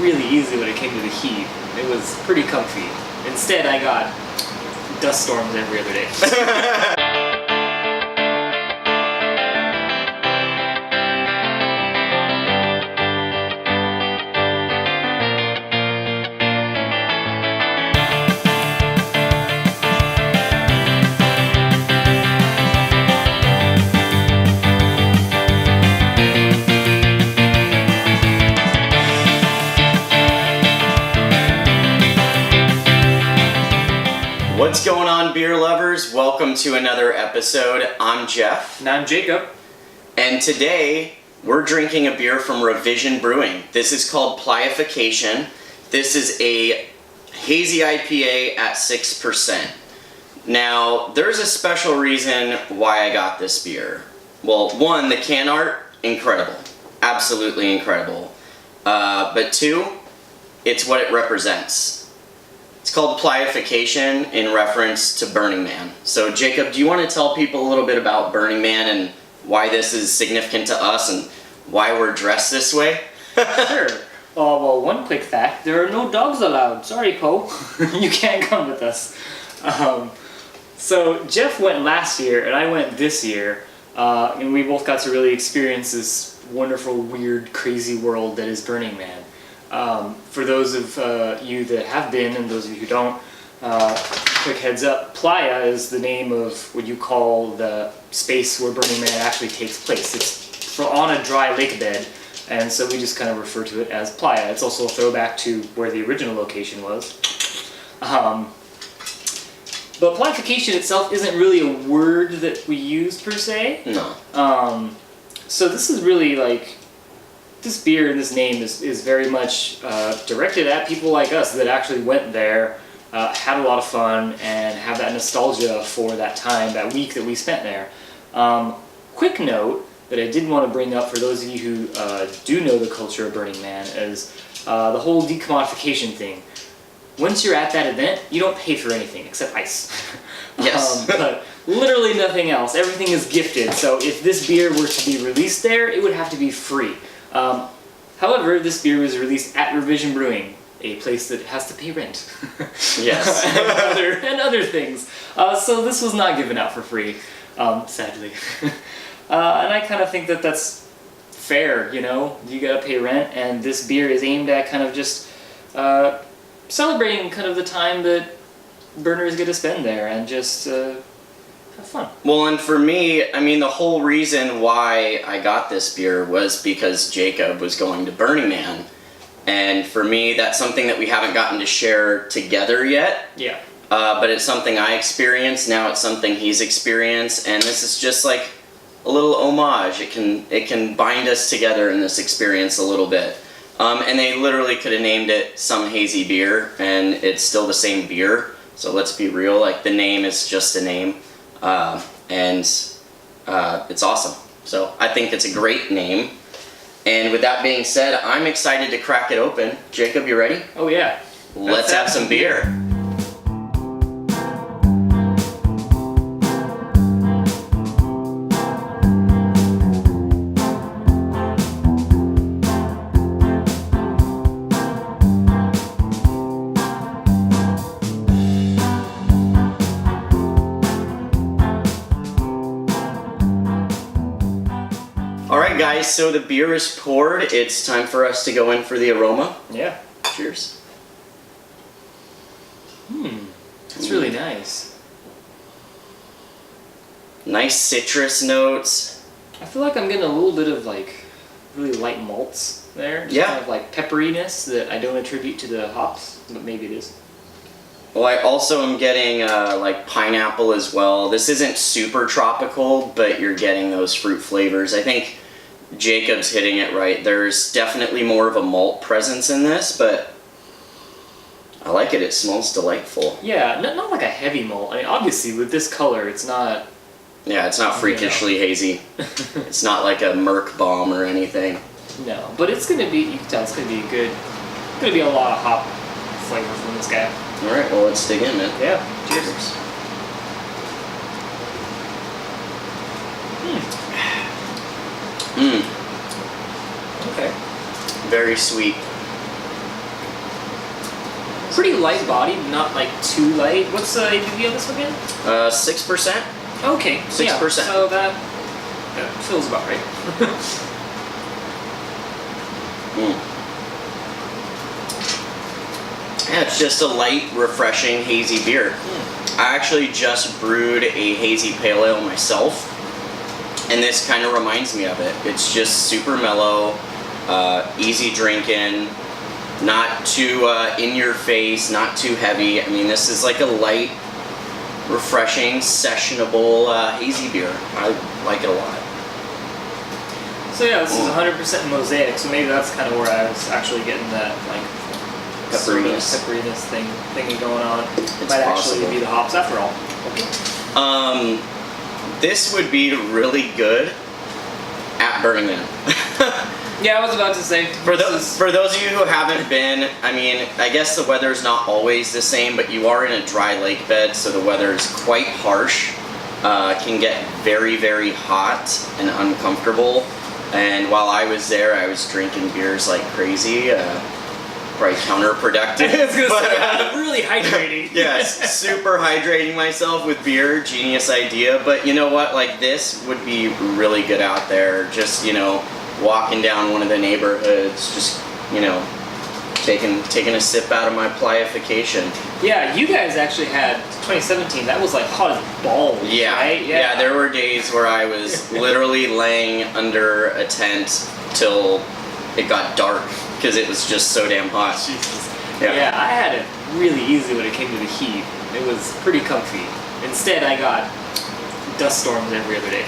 really easy when it came to the heat. It was pretty comfy. Instead, I got dust storms every other day. What's going on, beer lovers? Welcome to another episode. I'm Jeff. And I'm Jacob. And today we're drinking a beer from Revision Brewing. This is called Playafication. This is a Hazy IPA at 6%. Now, there's a special reason why I got this beer. Well, one, the can art, incredible. Absolutely incredible. But two, it's what it represents. It's called Playafication in reference to Burning Man. So Jacob, do you want to tell people a little bit about Burning Man and why this is significant to us and why we're dressed this way? Sure. Well, one quick fact, there are no dogs allowed. Sorry, Poe. You can't come with us. So Jeff went last year and I went this year, and we both got to really experience this wonderful, weird, crazy world that is Burning Man. For those of you that have been and those of you who don't, quick heads up, Playa is the name of what you call the space where Burning Man actually takes place. It's on a dry lake bed, and so we just kind of refer to it as Playa. It's also a throwback to where the original location was. But playafication itself isn't really a word that we use per se. No. So this is really like, this beer and this name is very much directed at people like us that actually went there, had a lot of fun, and have that nostalgia for that time, that week that we spent there. Quick note that I did want to bring up for those of you who do know the culture of Burning Man is the whole decommodification thing. Once you're at that event, you don't pay for anything except ice. Yes. But literally nothing else. Everything is gifted. So if this beer were to be released there, it would have to be free. However, this beer was released at Revision Brewing, a place that has to pay rent. Yes. and other things. So this was not given out for free, sadly. And I kind of think that that's fair, you know? You gotta pay rent, and this beer is aimed at kind of just celebrating kind of the time that burners get to spend there and just have fun. Well, and for me, I mean, the whole reason why I got this beer was because Jacob was going to Burning Man. And for me, that's something that we haven't gotten to share together yet. Yeah. But it's something I experienced, now it's something he's experienced, and this is just like a little homage. It can bind us together in this experience a little bit. And they literally could have named it some hazy beer, and it's still the same beer. So let's be real, like the name is just a name. And it's awesome. So I think it's a great name. And with that being said, I'm excited to crack it open. Jacob, you ready? Oh yeah. Let's have some beer. Alright guys, so the beer is poured. It's time for us to go in for the aroma. Yeah. Cheers. That's really nice. Nice citrus notes. I feel like I'm getting a little bit of like really light malts there. Just Yeah. kind of like pepperiness that I don't attribute to the hops, but maybe it is. Well, I also am getting like pineapple as well. This isn't super tropical, but you're getting those fruit flavors. I think Jacob's hitting it right. There's definitely more of a malt presence in this, but I like it. It smells delightful. Yeah, not like a heavy malt. I mean, obviously with this color, it's not. Yeah, it's not freakishly hazy. It's not like a Merc bomb or anything. No, but it's gonna be. You can tell it's gonna be good. Gonna be a lot of hop flavor from this guy. All right, well, let's dig in, man. Yeah. Cheers. Mmm. Okay. Very sweet. pretty light bodied, not like too light. What's the ABV on this one again? 6%. Okay, 6%. Yeah, so that feels about right. Yeah, it's just a light, refreshing, hazy beer. I actually just brewed a hazy pale ale myself, and this kind of reminds me of it. It's just super mellow, easy drinking, not too in your face, not too heavy. I mean, this is like a light, refreshing, sessionable hazy beer. I like it a lot. So yeah, this is 100% mosaic, so maybe that's kind of where I was actually getting that like Pepperiness. pepperiness thingy going on. It's Might possible. actually be the hops after all. Okay. This would be really good at Burning Man. Yeah, I was about to say. For those of you who haven't been, I mean, I guess the weather's not always the same, but you are in a dry lake bed, so the weather is quite harsh. Can get very, very hot and uncomfortable. And while I was there, I was drinking beers like crazy. Probably counterproductive. I was gonna but, say, really hydrating. Yes, super hydrating myself with beer. Genius idea. But you know what? Like, this would be really good out there. Just, you know, walking down one of the neighborhoods, just, you know, taking a sip out of my Playafication. Yeah, you guys actually had 2017. That was like hot as balls. Yeah, Right? yeah. There were days where I was literally laying under a tent till it got dark because it was just so damn hot. Jesus. Yeah. Yeah, I had it really easy when it came to the heat. It was pretty comfy. Instead, I got dust storms every other day.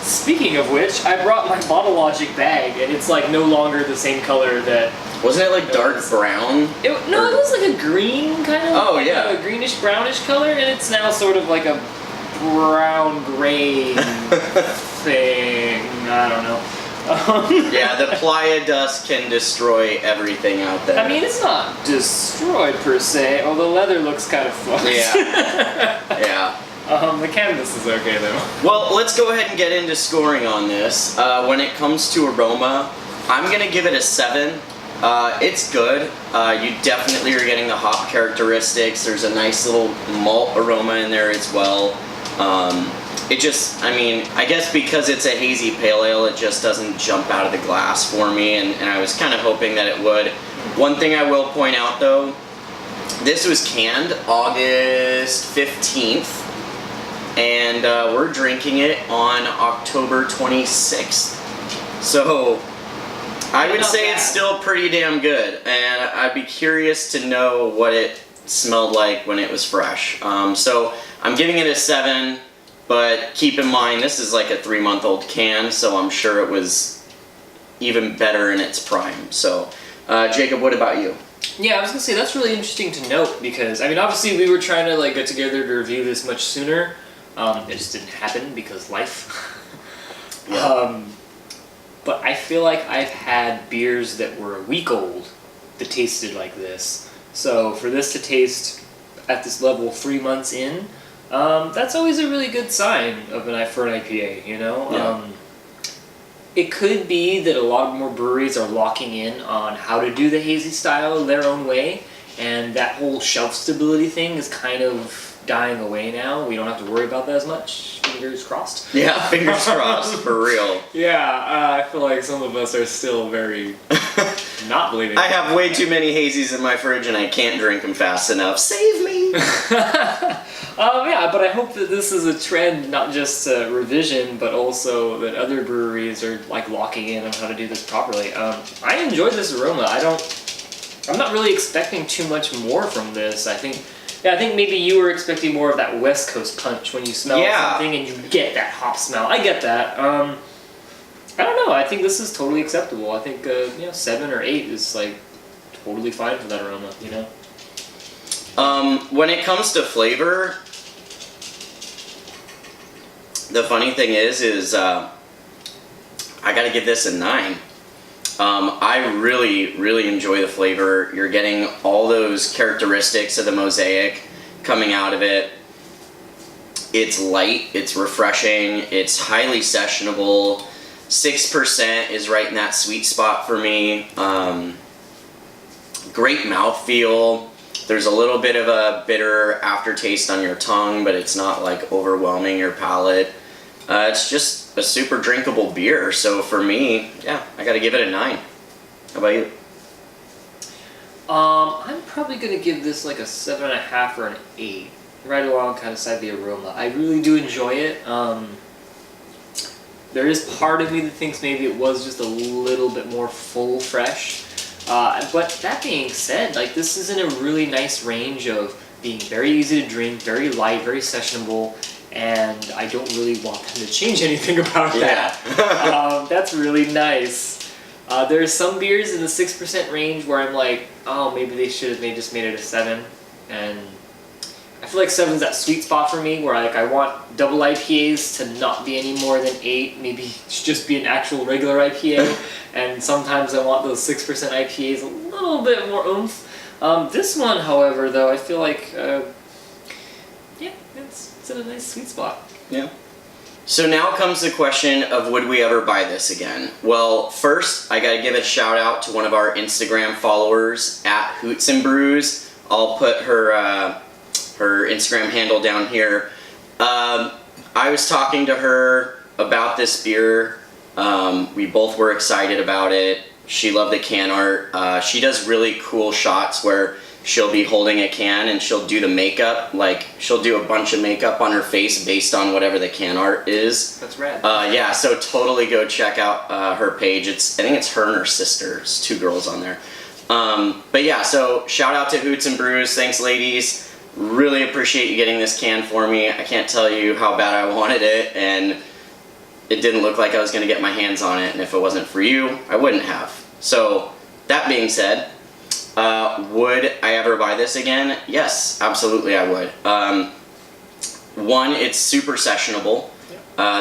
Speaking of which, I brought my Bottle Logic bag, and it's like no longer the same color that. Wasn't it like dark brown? It was like a green kind of. Oh, yeah. A greenish brownish color, and it's now sort of like a brown gray thing. I don't know. Yeah, the playa dust can destroy everything out there. I mean, it's not destroyed per se, although leather looks kind of fucked. Yeah. Yeah. The canvas is okay though. Well, let's go ahead and get into scoring on this. When it comes to aroma, I'm gonna give it a 7. It's good. You definitely are getting the hop characteristics. There's a nice little malt aroma in there as well. It just, I mean, I guess because it's a hazy pale ale, it just doesn't jump out of the glass for me, and I was kind of hoping that it would. One thing I will point out though, this was canned August 15th, and we're drinking it on October 26th. So I would say it's still pretty damn good, and I'd be curious to know what it smelled like when it was fresh. So I'm giving it a 7. But keep in mind, this is like a 3-month-old can, so I'm sure it was even better in its prime. So, Jacob, what about you? Yeah, I was gonna say that's really interesting to note because I mean, obviously we were trying to like get together to review this much sooner. It just didn't happen because life. Yeah. But I feel like I've had beers that were a week old that tasted like this. So for this to taste at this level 3 months in. That's always a really good sign for an IPA, you know? Yeah. It could be that a lot more breweries are locking in on how to do the hazy style their own way, and that whole shelf stability thing is kind of dying away now. We don't have to worry about that as much. Fingers crossed. Yeah, fingers crossed, for real. Yeah, I feel like some of us are still very not believing. I have way too many hazies in my fridge and I can't drink them fast enough. Save me! Yeah, but I hope that this is a trend, not just Revision, but also that other breweries are like locking in on how to do this properly. I enjoyed this aroma. I'm not really expecting too much more from this. I think maybe you were expecting more of that West Coast punch when you smell something and you get that hop smell. I get that. I don't know. I think this is totally acceptable. I think 7 or 8 is like totally fine for that aroma. You know. When it comes to flavor, the funny thing is I gotta give this a 9. I really, really enjoy the flavor. You're getting all those characteristics of the mosaic coming out of it. It's light, it's refreshing, it's highly sessionable. 6% is right in that sweet spot for me. Great mouthfeel. There's a little bit of a bitter aftertaste on your tongue, but it's not like overwhelming your palate. It's just a super drinkable beer. So for me, yeah, I gotta give it a 9. How about you? I'm probably gonna give this like a 7.5 or an 8. Right along kind of side the aroma. I really do enjoy it. There is part of me that thinks maybe it was just a little bit more full fresh. But that being said, like this is in a really nice range of being very easy to drink, very light, very sessionable, and I don't really want them to change anything about that. That's really nice. There's some beers in the 6% range where I'm like, oh, maybe they just made it a 7, and I feel like 7's that sweet spot for me where I want double IPAs to not be any more than 8, maybe just be an actual regular IPA, and sometimes I want those 6% IPAs a little bit more oomph. This one, however, though, I feel like, yeah, it's in a nice sweet spot. Yeah. So now comes the question of would we ever buy this again? Well, first, I gotta give a shout out to one of our Instagram followers at Hoots and Brews. I'll put her Instagram handle down here. I was talking to her about this beer. We both were excited about it. She loved the can art. She does really cool shots where she'll be holding a can and she'll do the makeup. Like, she'll do a bunch of makeup on her face based on whatever the can art is. That's rad. Yeah, so totally go check out her page. I think it's her and her sister. It's 2 girls on there. But yeah, so shout out to Hoots and Brews. Thanks, ladies. Really appreciate you getting this can for me. I can't tell you how bad I wanted it, and it didn't look like I was going to get my hands on it, and if it wasn't for you, I wouldn't have. So, that being said, would I ever buy this again? Yes, absolutely I would. One, it's super sessionable,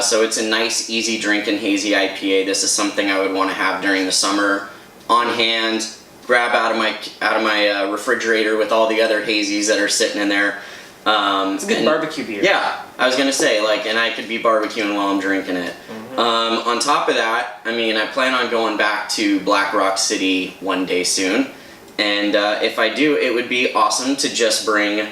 so it's a nice, easy drink in Hazy IPA. This is something I would want to have during the summer, on hand, grab out of my refrigerator with all the other hazies that are sitting in there. It's a good barbecue beer. Yeah, I was gonna say, like, and I could be barbecuing while I'm drinking it. On top of that, I mean, I plan on going back to Black Rock City one day soon, and if I do, it would be awesome to just bring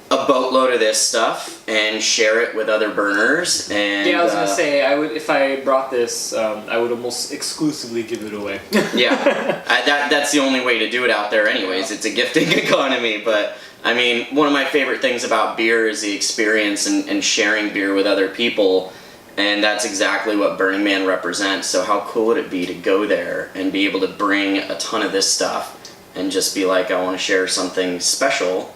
a boatload of this stuff and share it with other burners. And yeah, I was gonna say, I would, if I brought this, I would almost exclusively give it away. Yeah, that's the only way to do it out there anyways. It's a gifting economy. But I mean, one of my favorite things about beer is the experience and sharing beer with other people, and that's exactly what Burning Man represents. So how cool would it be to go there and be able to bring a ton of this stuff and just be like, I want to share something special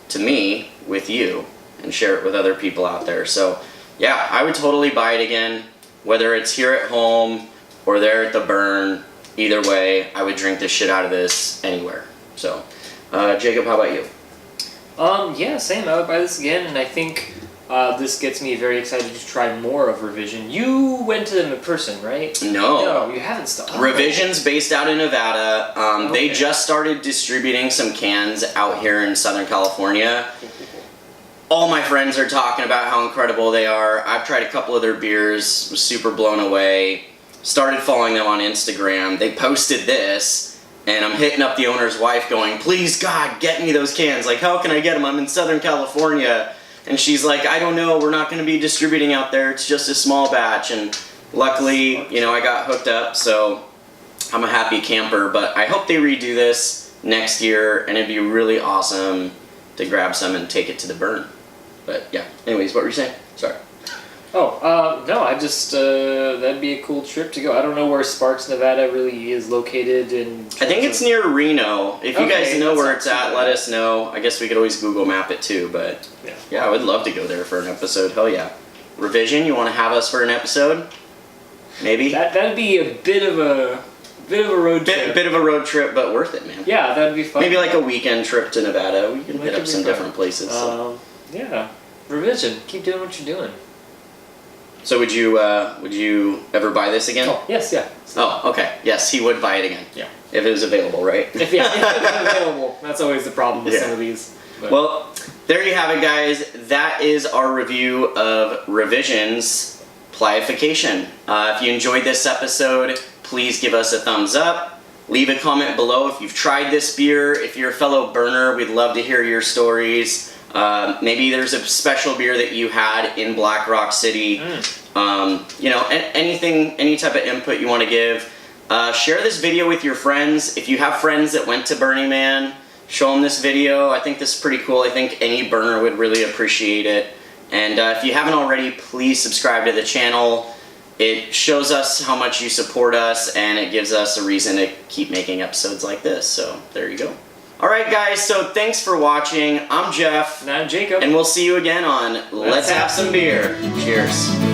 to me with you and share it with other people out there. So yeah, I would totally buy it again, whether it's here at home or there at the burn. Either way, I would drink the shit out of this anywhere. So Jacob, how about you? Yeah, same. I would buy this again, and I think this gets me very excited to try more of Revision. You went to them in person, right? No, you haven't still. Revision's based out in Nevada. Okay. They just started distributing some cans out here in Southern California. All my friends are talking about how incredible they are. I've tried a couple of their beers, was super blown away. Started following them on Instagram. They posted this, and I'm hitting up the owner's wife going, please God, get me those cans. Like, how can I get them? I'm in Southern California. And she's like, I don't know, we're not going to be distributing out there. It's just a small batch. And luckily, you know, I got hooked up, so I'm a happy camper. But I hope they redo this next year, and it'd be really awesome to grab some and take it to the burn. But yeah, anyways, what were you saying? Sorry. Oh, no, I just, that'd be a cool trip to go. I don't know where Sparks, Nevada really is located in... I think it's near Reno. If you guys know where it's at, let us know. I guess we could always Google map it too, but yeah, I would love to go there for an episode. Hell yeah. Revision, you want to have us for an episode? Maybe? That'd be a bit of a road trip. Bit of a road trip, but worth it, man. Yeah, that'd be fun. Maybe like a weekend trip to Nevada. We can hit up some different places. So. Yeah. Revision, keep doing what you're doing. So would you ever buy this again? Oh, yes, yeah. Oh, okay. Yes, he would buy it again. Yeah. If it was available, right? If it was available. That's always the problem with some of these. But. Well, there you have it, guys. That is our review of Revision's Playafication. If you enjoyed this episode, please give us a thumbs up, Leave a comment below if you've tried this beer. If you're a fellow burner, we'd love to hear your stories. Maybe there's a special beer that you had in Black Rock City. You know, anything, any type of input you want to give. Share this video with your friends. If you have friends that went to Burning Man, show them this video. I think this is pretty cool. I think any burner would really appreciate it. And if you haven't already, please subscribe to the channel. It shows us how much you support us, and it gives us a reason to keep making episodes like this. So there you go. Alright guys, so thanks for watching. I'm Jeff. And I'm Jacob. And we'll see you again on Let's Have Some Beer. Cheers.